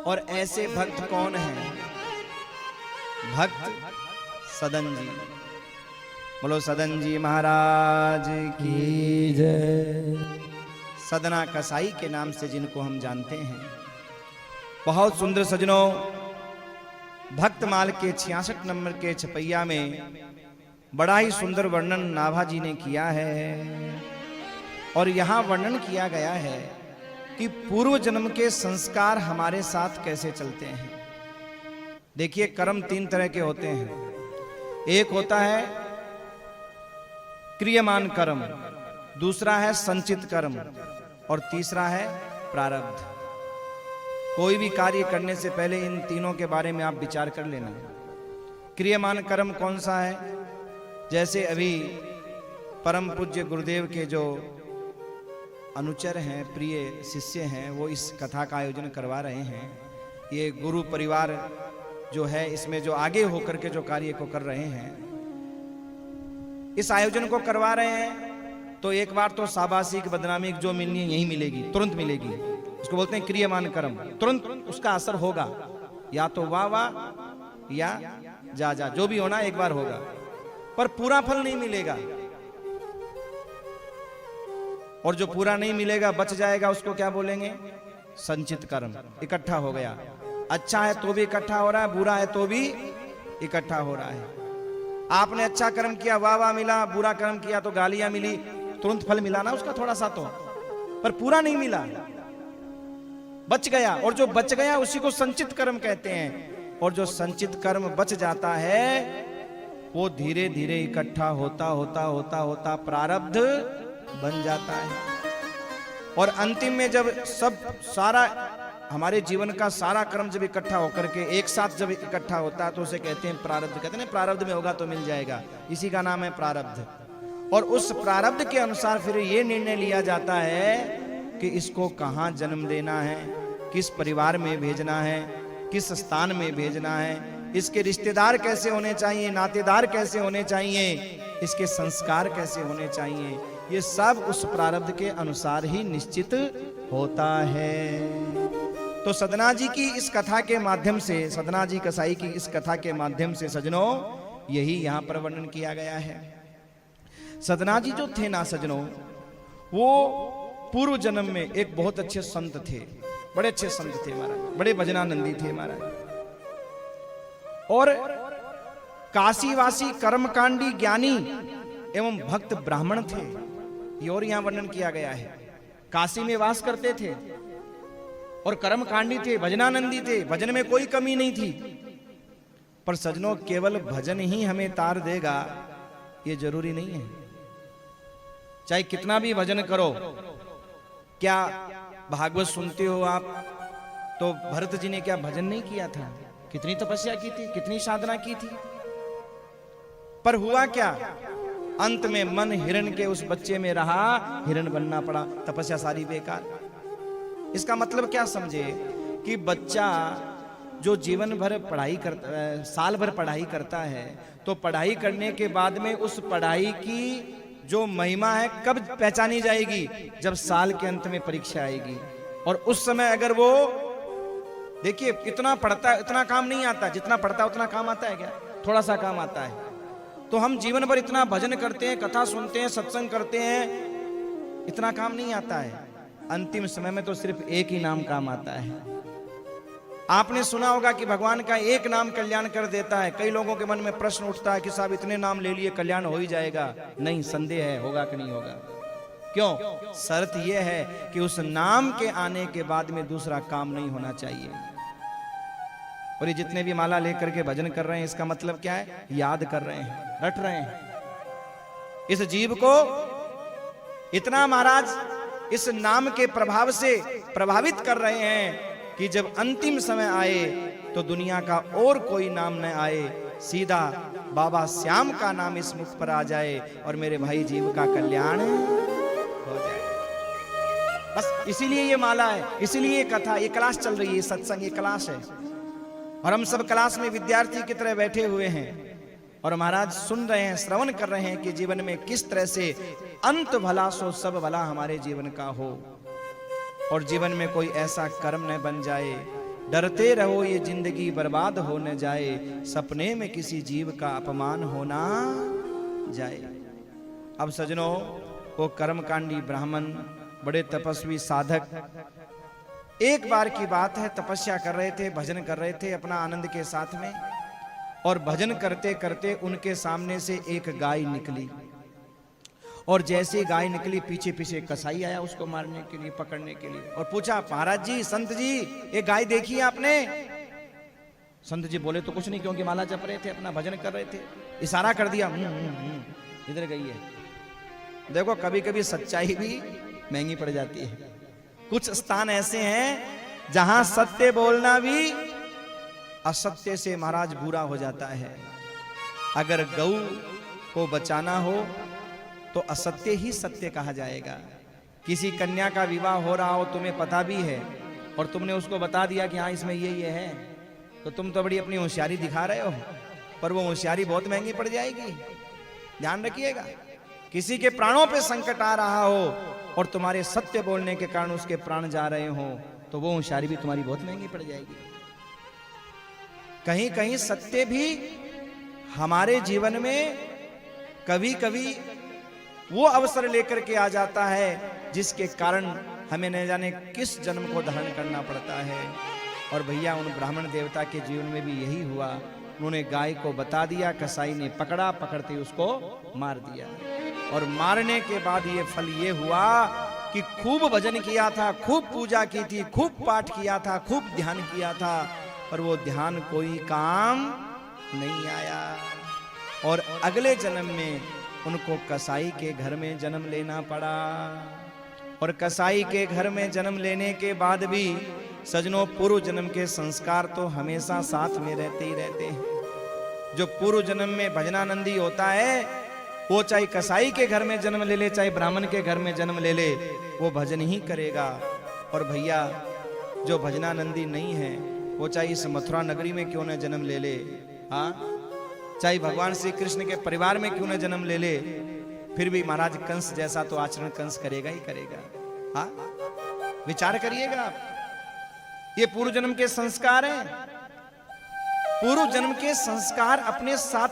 और ऐसे भक्त कौन हैं? भक्त सदन जी। बोलो सदन जी महाराज की जय। सदना कसाई के नाम से जिनको हम जानते हैं। बहुत सुंदर सजनों, भक्तमाल के 66 नंबर के छपैया में बड़ा ही सुंदर वर्णन नाभा जी ने किया है। और यहां वर्णन किया गया है कि पूर्व जन्म के संस्कार हमारे साथ कैसे चलते हैं। देखिए, कर्म 3 तरह के होते हैं। एक होता है क्रियमान कर्म, दूसरा है संचित कर्म और तीसरा है प्रारब्ध। कोई भी कार्य करने से पहले इन तीनों के बारे में आप विचार कर लेना। क्रियमान कर्म कौन सा है? जैसे अभी परम पूज्य गुरुदेव के जो अनुचर हैं, प्रिय शिष्य हैं, वो इस कथा का आयोजन करवा रहे हैं। ये गुरु परिवार जो है, इसमें जो आगे होकर के जो कार्य को कर रहे हैं, इस आयोजन को करवा रहे हैं, तो एक बार तो शाबाशी की बदनामी जो मिलनी है यही मिलेगी, तुरंत मिलेगी। उसको बोलते हैं क्रियमान कर्म। तुरंत उसका असर होगा, या तो वाह वाह या जा जा, जो भी होना एक बार होगा, पर पूरा फल नहीं मिलेगा। और जो पूरा नहीं मिलेगा, बच जाएगा, उसको क्या बोलेंगे? संचित कर्म। इकट्ठा हो गया, अच्छा है तो भी इकट्ठा हो रहा है, बुरा है तो भी इकट्ठा हो रहा है। आपने अच्छा कर्म किया, वाह वाह मिला, बुरा कर्म किया तो गालियां मिली, तुरंत फल मिला ना उसका थोड़ा सा तो, पर पूरा नहीं मिला, बच गया। और जो बच गया उसी को संचित कर्म कहते हैं। और जो संचित कर्म बच जाता है वो धीरे धीरे इकट्ठा होता होता होता होता प्रारब्ध बन जाता है। और अंतिम में जब सब सारा हमारे जीवन का सारा कर्म जब इकट्ठा होकर के एक साथ जब इकट्ठा होता है तो उसे कहते हैं प्रारब्ध। कहते हैं प्रारब्ध में होगा तो मिल जाएगा, इसी का नाम है प्रारब्ध। और उस प्रारब्ध के अनुसार फिर ये निर्णय लिया जाता है कि इसको कहाँ जन्म देना है, किस परिवार में भेजना है, किस स्थान में भेजना है, इसके रिश्तेदार कैसे होने चाहिए, नातेदार कैसे होने चाहिए, इसके संस्कार कैसे होने चाहिए। ये सब उस प्रारब्ध के अनुसार ही निश्चित होता है। तो सदना जी की इस कथा के माध्यम से, सदना जी कसाई की इस कथा के माध्यम से सजनों, यही यहां पर वर्णन किया गया है। सदना जी जो थे ना सजनों, वो पूर्व जन्म में एक बहुत अच्छे संत थे, बड़े अच्छे संत थे महाराज, बड़े भजनानंदी थे महाराज। और काशीवासी कर्मकांडी ज्ञानी एवं भक्त ब्राह्मण थे, ये और यहां वर्णन किया गया है। काशी में वास करते थे और कर्मकांडी थे, भजनानंदी थे, भजन में कोई कमी नहीं थी। पर सजनों, केवल भजन ही हमें तार देगा ये जरूरी नहीं है। चाहे कितना भी भजन करो, क्या भागवत सुनते हो आप, तो भरत जी ने क्या भजन नहीं किया था? कितनी तपस्या की थी, कितनी साधना की थी, पर हुआ क्या? अंत में मन हिरण के उस बच्चे में रहा, हिरण बनना पड़ा, तपस्या सारी बेकार। इसका मतलब क्या समझे कि बच्चा जो जीवन भर पढ़ाई करता है, साल भर पढ़ाई करता है, तो पढ़ाई करने के बाद में उस पढ़ाई की जो महिमा है कब पहचानी जाएगी? जब साल के अंत में परीक्षा आएगी। और उस समय अगर वो, देखिए, इतना पढ़ता है, इतना काम नहीं आता, जितना पढ़ता है उतना काम आता है क्या? थोड़ा सा काम आता है। तो हम जीवन भर इतना भजन करते हैं, कथा सुनते हैं, सत्संग करते हैं, इतना काम नहीं आता है। अंतिम समय में तो सिर्फ एक ही नाम काम आता है। आपने सुना होगा कि भगवान का एक नाम कल्याण कर देता है। कई लोगों के मन में प्रश्न उठता है कि साहब इतने नाम ले लिए कल्याण हो ही जाएगा? नहीं, संदेह है होगा कि नहीं होगा। क्यों? शर्त यह है कि उस नाम के आने के बाद में दूसरा काम नहीं होना चाहिए। और ये जितने भी माला लेकर के भजन कर रहे हैं, इसका मतलब क्या है? याद कर रहे हैं, रट रहे हैं। इस जीव को इतना महाराज इस नाम के प्रभाव से प्रभावित कर रहे हैं कि जब अंतिम समय आए तो दुनिया का और कोई नाम न आए, सीधा बाबा श्याम का नाम इस मुख पर आ जाए और मेरे भाई जीव का कल्याण हो जाए। बस इसीलिए ये माला है, इसीलिए ये कथा, ये क्लास चल रही है, सत्संग ये क्लास है। और हम सब क्लास में विद्यार्थी की तरह बैठे हुए हैं और महाराज सुन रहे हैं, श्रवण कर रहे हैं कि जीवन में किस तरह से अंत भला सो सब भला हमारे जीवन का हो। और जीवन में कोई ऐसा कर्म न बन जाए डरते रहो ये जिंदगी बर्बाद हो न जाए, सपने में किसी जीव का अपमान होना जाए। अब सजनों, वो कर्मकांडी ब्राह्मण, बड़े तपस्वी साधक, एक बार की बात है, तपस्या कर रहे थे, भजन कर रहे थे अपना आनंद के साथ में, और भजन करते करते उनके सामने से एक गाय निकली, और जैसे गाय निकली पीछे पीछे कसाई आया उसको मारने के लिए, पकड़ने के लिए, और पूछा, महाराज जी, संत जी, ये गाय देखी आपने? संत जी बोले, तो कुछ नहीं, क्योंकि माला जप रहे थे, अपना भजन कर रहे थे। इशारा कर दिया, इधर गई है। देखो, कभी कभी सच्चाई भी महंगी पड़ जाती है। कुछ स्थान ऐसे हैं जहां सत्य बोलना भी असत्य से महाराज बुरा हो जाता है। अगर गौ को बचाना हो तो असत्य ही सत्य कहा जाएगा। किसी कन्या का विवाह हो रहा हो, तुम्हें पता भी है, और तुमने उसको बता दिया कि हाँ इसमें ये है, तो तुम तो बड़ी अपनी होशियारी दिखा रहे हो, पर वो होशियारी बहुत महंगी पड़ जाएगी। ध्यान रखिएगा, किसी के प्राणों पे संकट आ रहा हो और तुम्हारे सत्य बोलने के कारण उसके प्राण जा रहे हो, तो वो होशियारी भी तुम्हारी बहुत महंगी पड़ जाएगी। कहीं कहीं सत्य भी हमारे जीवन में कभी कभी वो अवसर लेकर के आ जाता है जिसके कारण हमें न जाने किस जन्म को धारण करना पड़ता है। और भैया, उन ब्राह्मण देवता के जीवन में भी यही हुआ। उन्होंने गाय को बता दिया, कसाई ने पकड़ा, पकड़ते उसको मार दिया, और मारने के बाद ये फल ये हुआ कि खूब भजन किया था, खूब पूजा की थी, खूब पाठ किया था, खूब ध्यान किया था, पर वो ध्यान कोई काम नहीं आया, और अगले जन्म में उनको कसाई के घर में जन्म लेना पड़ा। और कसाई के घर में जन्म लेने के बाद भी सजनों, पूर्व जन्म के संस्कार तो हमेशा साथ में रहते ही रहते हैं। जो पूर्व जन्म में भजनानंदी होता है, वो चाहे कसाई के घर में जन्म ले ले, चाहे ब्राह्मण के घर में जन्म ले ले, वो भजन ही करेगा। और भैया, जो भजनानंदी नहीं है, वो चाहे इस मथुरा नगरी में क्यों न जन्म ले ले, हाँ, चाहे भगवान श्री कृष्ण के परिवार में क्यों न जन्म ले ले, फिर भी महाराज कंस जैसा तो आचरण कंस करेगा ही करेगा। हाँ, विचार करिएगा आप, ये पूर्व जन्म के संस्कार हैं। पूर्व जन्म के संस्कार अपने साथ